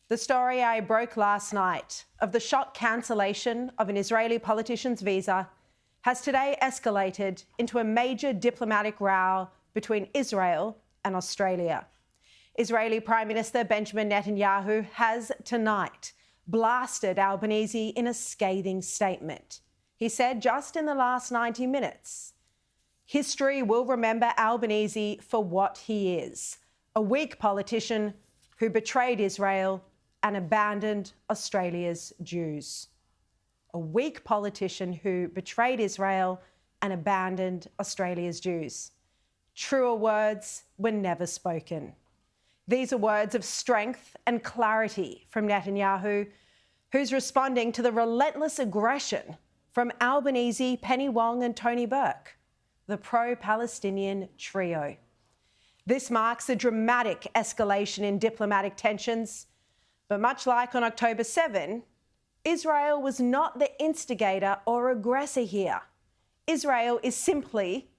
The story I broke last night of the shock cancellation of an Israeli politician's visa has today escalated into a major diplomatic row between Israel and Australia. Israeli Prime Minister Benjamin Netanyahu has tonight blasted Albanese in a scathing statement. He said just in the last 90 minutes, history will remember Albanese for what he is, a weak politician who betrayed Israel and abandoned Australia's Jews. A weak politician who betrayed Israel and abandoned Australia's Jews. Truer words were never spoken. These are words of strength and clarity from Netanyahu, who's responding to the relentless aggression from Albanese, Penny Wong and Tony Burke, the pro-Palestinian trio. This marks a dramatic escalation in diplomatic tensions, but much like on October 7, Israel was not the instigator or aggressor here. Israel is simply,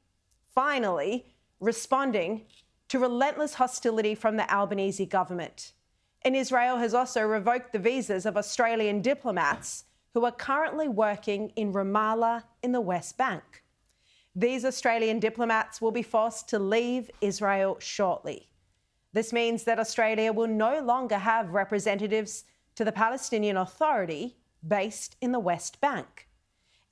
finally, responding to relentless hostility from the Albanese government. And Israel has also revoked the visas of Australian diplomats who are currently working in Ramallah in the West Bank. These Australian diplomats will be forced to leave Israel shortly. This means that Australia will no longer have representatives to the Palestinian Authority based in the West Bank.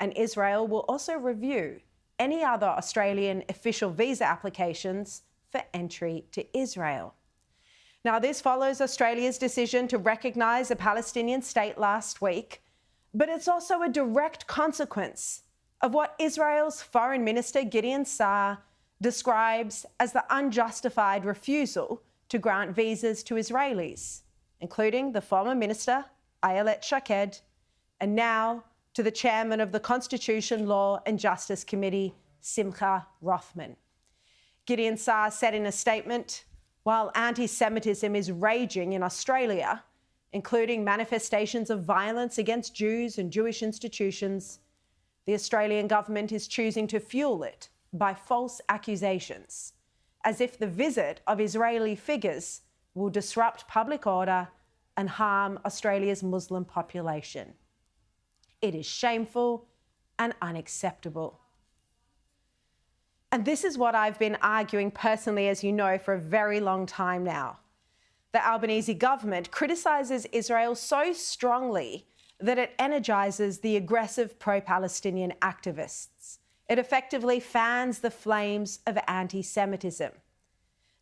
And Israel will also review any other Australian official visa applications for entry to Israel. Now, this follows Australia's decision to recognise a Palestinian state last week, but it's also a direct consequence of what Israel's Foreign Minister Gideon Saar describes as the unjustified refusal to grant visas to Israelis, including the former minister, Ayelet Shaked, and now to the chairman of the Constitution, Law and Justice Committee, Simcha Rothman. Gideon Saar said in a statement, while anti-Semitism is raging in Australia, including manifestations of violence against Jews and Jewish institutions, the Australian government is choosing to fuel it by false accusations, as if the visit of Israeli figures will disrupt public order and harm Australia's Muslim population. It is shameful and unacceptable. And this is what I've been arguing personally, as you know, for a very long time now. The Albanese government criticises Israel so strongly that it energises the aggressive pro-Palestinian activists. It effectively fans the flames of anti-Semitism.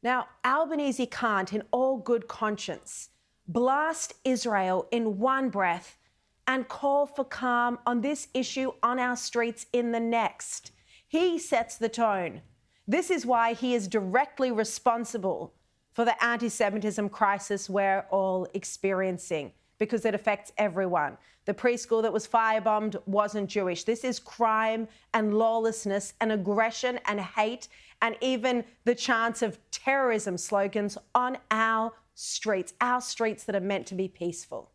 Now, Albanese can't, in all good conscience, blast Israel in one breath and call for calm on this issue on our streets in the next. He sets the tone. This is why he is directly responsible for the anti-Semitism crisis we're all experiencing, because it affects everyone. The preschool that was firebombed wasn't Jewish. This is crime and lawlessness and aggression and hate and even the chance of terrorism slogans on our streets that are meant to be peaceful.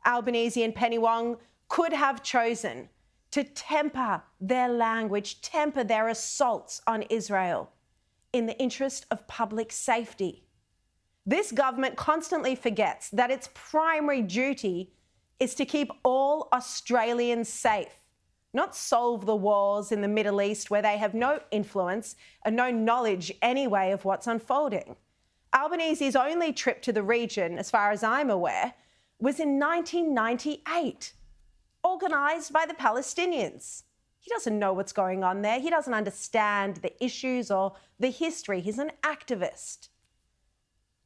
Albanese and Penny Wong could have chosen to temper their language, temper their assaults on Israel in the interest of public safety. This government constantly forgets that its primary duty is to keep all Australians safe, not solve the wars in the Middle East where they have no influence and no knowledge anyway of what's unfolding. Albanese's only trip to the region, as far as I'm aware, was in 1998, organised by the Palestinians. He doesn't know what's going on there. He doesn't understand the issues or the history. He's an activist.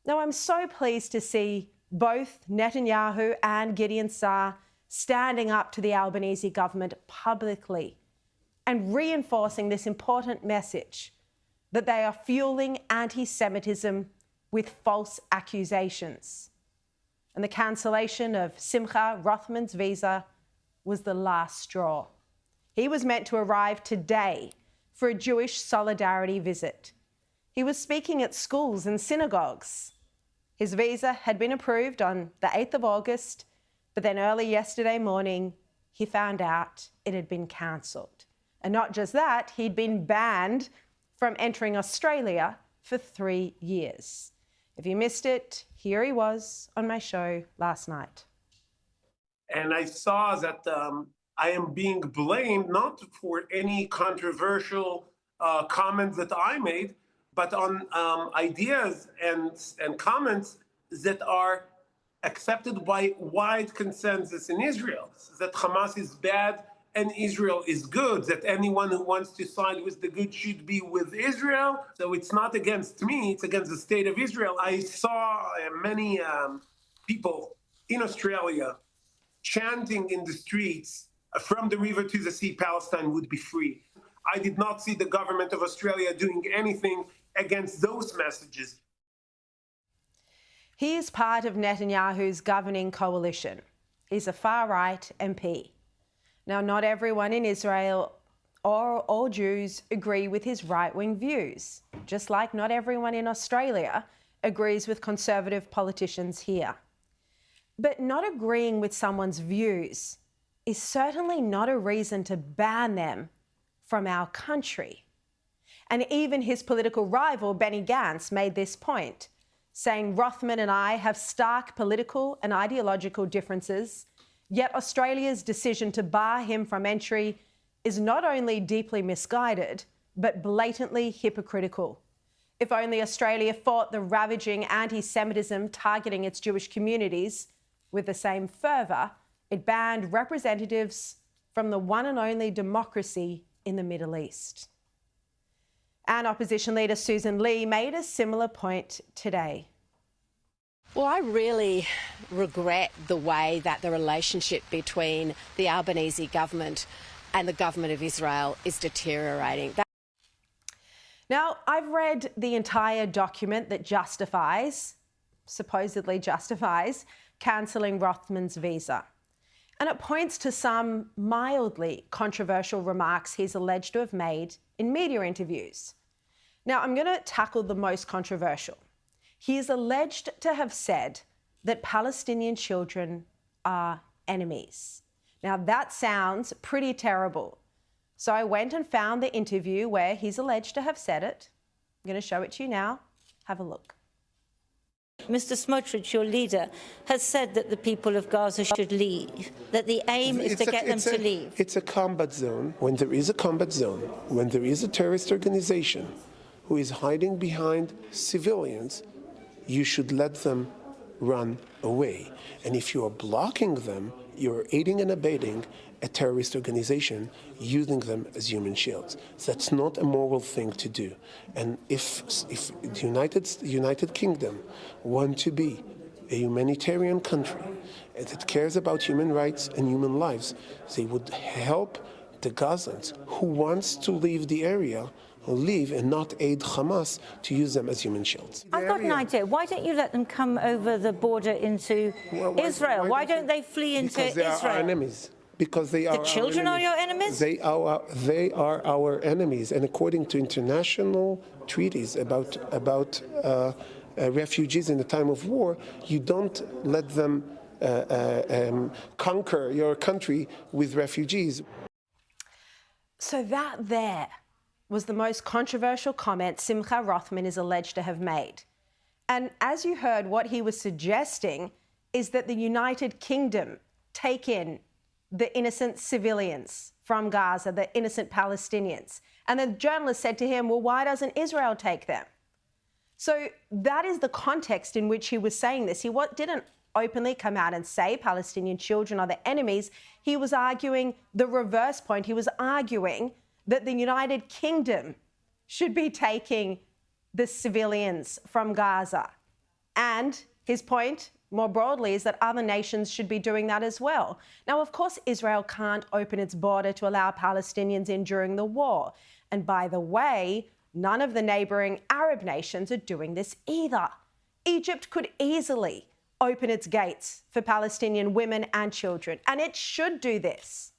Now, I'm so pleased to see both Netanyahu and Gideon Saar standing up to the Albanese government publicly and reinforcing this important message that they are fueling anti-Semitism with false accusations. And the cancellation of Simcha Rothman's visa was the last straw. He was meant to arrive today for a Jewish solidarity visit. He was speaking at schools and synagogues. His visa had been approved on the 8th of August, but then early yesterday morning, he found out it had been cancelled. And not just that, he'd been banned from entering Australia for 3 years. If you missed it, here he was on my show last night. And I saw that I am being blamed not for any controversial comments that I made, but on ideas and comments that are accepted by wide consensus in Israel, that Hamas is bad and Israel is good, that anyone who wants to side with the good should be with Israel. So it's not against me, it's against the state of Israel. I saw many people in Australia chanting in the streets, from the river to the sea, Palestine would be free. I did not see the government of Australia doing anything against those messages. He is part of Netanyahu's governing coalition. He's a far-right MP. Now, not everyone in Israel or all Jews agree with his right-wing views, just like not everyone in Australia agrees with conservative politicians here. But not agreeing with someone's views is certainly not a reason to ban them from our country. And even his political rival, Benny Gantz, made this point, saying Rothman and I have stark political and ideological differences, yet Australia's decision to bar him from entry is not only deeply misguided, but blatantly hypocritical. If only Australia fought the ravaging anti-Semitism targeting its Jewish communities with the same fervour it banned representatives from the one and only democracy in the Middle East. And opposition leader Susan Lee made a similar point today. Well, I really regret the way that the relationship between the Albanese government and the government of Israel is deteriorating. Now, I've read the entire document that supposedly justifies, cancelling Rothman's visa. And it points to some mildly controversial remarks he's alleged to have made in media interviews. Now, I'm going to tackle the most controversial. He is alleged to have said that Palestinian children are enemies. Now, that sounds pretty terrible. So I went and found the interview where he's alleged to have said it. I'm going to show it to you now. Have a look. Mr. Smotrich, your leader, has said that the people of Gaza should leave, that the aim is to get them to leave. It's a combat zone. When there is a combat zone, when there is a terrorist organization who is hiding behind civilians, you should let them run away. And if you are blocking them, you're aiding and abetting a terrorist organization, using them as human shields. That's not a moral thing to do. And if the United Kingdom want to be a humanitarian country that cares about human rights and human lives, they would help the Gazans who wants to leave the area leave and not aid Hamas to use them as human shields. I've got an idea. Why don't you let them come over the border into Israel? Why don't they flee into Israel? Because they are our enemies. Because they are the children are your enemies? They are our enemies. And according to international treaties about refugees in the time of war, you don't let them conquer your country with refugees. So that there was the most controversial comment Simcha Rothman is alleged to have made. And as you heard, what he was suggesting is that the United Kingdom take in the innocent civilians from Gaza, the innocent Palestinians. And the journalist said to him, well, why doesn't Israel take them? So that is the context in which he was saying this. He didn't openly come out and say Palestinian children are the enemies. He was arguing the reverse point. He was arguing that the United Kingdom should be taking the civilians from Gaza. And his point, more broadly, is that other nations should be doing that as well. Now, of course, Israel can't open its border to allow Palestinians in during the war. And by the way, none of the neighbouring Arab nations are doing this either. Egypt could easily open its gates for Palestinian women and children, and it should do this.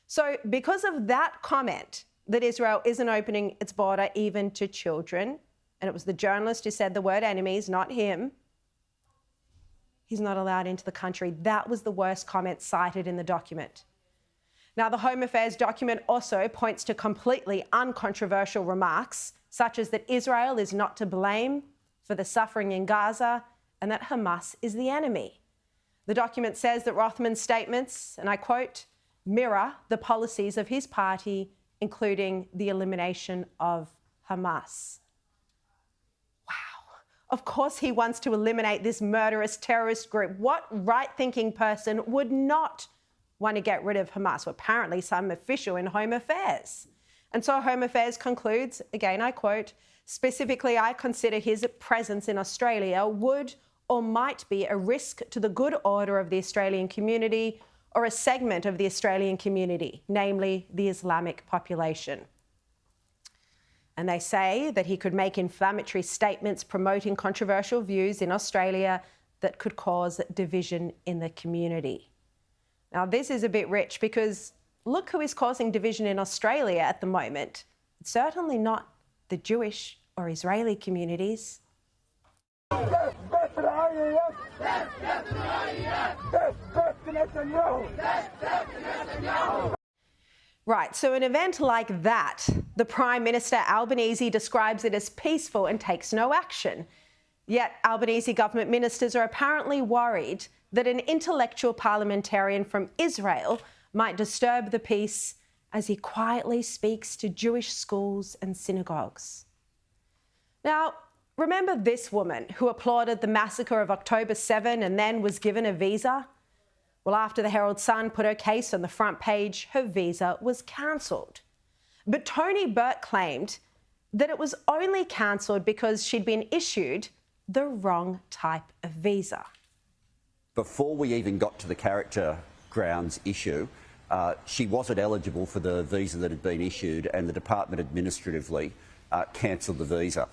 So because of that comment that Israel isn't opening its border even to children, and it was the journalist who said the word enemies, not him, he's not allowed into the country. That was the worst comment cited in the document. Now, the Home Affairs document also points to completely uncontroversial remarks, such as that Israel is not to blame for the suffering in Gaza and that Hamas is the enemy. The document says that Rothman's statements, and I quote, mirror the policies of his party, including the elimination of Hamas. Wow. Of course he wants to eliminate this murderous terrorist group. What right-thinking person would not want to get rid of Hamas? Well, apparently some official in Home Affairs. And so Home Affairs concludes, again, I quote, specifically, I consider his presence in Australia would or might be a risk to the good order of the Australian community or a segment of the Australian community, namely the Islamic population. And they say that he could make inflammatory statements promoting controversial views in Australia that could cause division in the community. Now, this is a bit rich because look who is causing division in Australia at the moment. It's certainly not the Jewish or Israeli communities. Right, so an event like that, the Prime Minister Albanese describes it as peaceful and takes no action. Yet Albanese government ministers are apparently worried that an intellectual parliamentarian from Israel might disturb the peace as he quietly speaks to Jewish schools and synagogues. Now, remember this woman who applauded the massacre of October 7 and then was given a visa? Well, after the Herald Sun put her case on the front page, her visa was cancelled. But Tony Burke claimed that it was only cancelled because she'd been issued the wrong type of visa. Before we even got to the character grounds issue, she wasn't eligible for the visa that had been issued, and the department administratively cancelled the visa.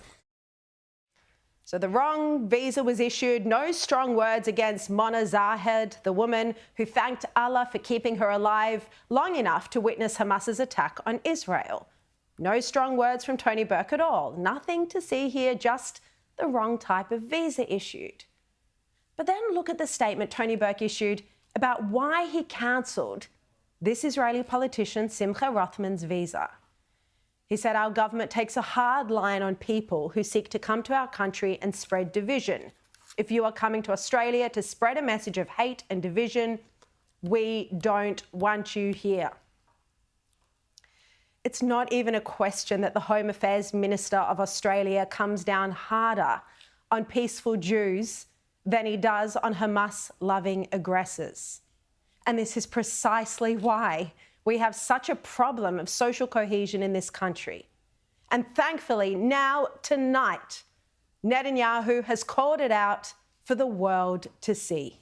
So the wrong visa was issued. No strong words against Mona Zahed, the woman who thanked Allah for keeping her alive long enough to witness Hamas's attack on Israel. No strong words from Tony Burke at all. Nothing to see here, just the wrong type of visa issued. But then look at the statement Tony Burke issued about why he cancelled this Israeli politician Simcha Rothman's visa. He said, our government takes a hard line on people who seek to come to our country and spread division. If you are coming to Australia to spread a message of hate and division, we don't want you here. It's not even a question that the Home Affairs Minister of Australia comes down harder on peaceful Jews than he does on Hamas-loving aggressors. And this is precisely why we have such a problem of social cohesion in this country. And thankfully, now, tonight, Netanyahu has called it out for the world to see.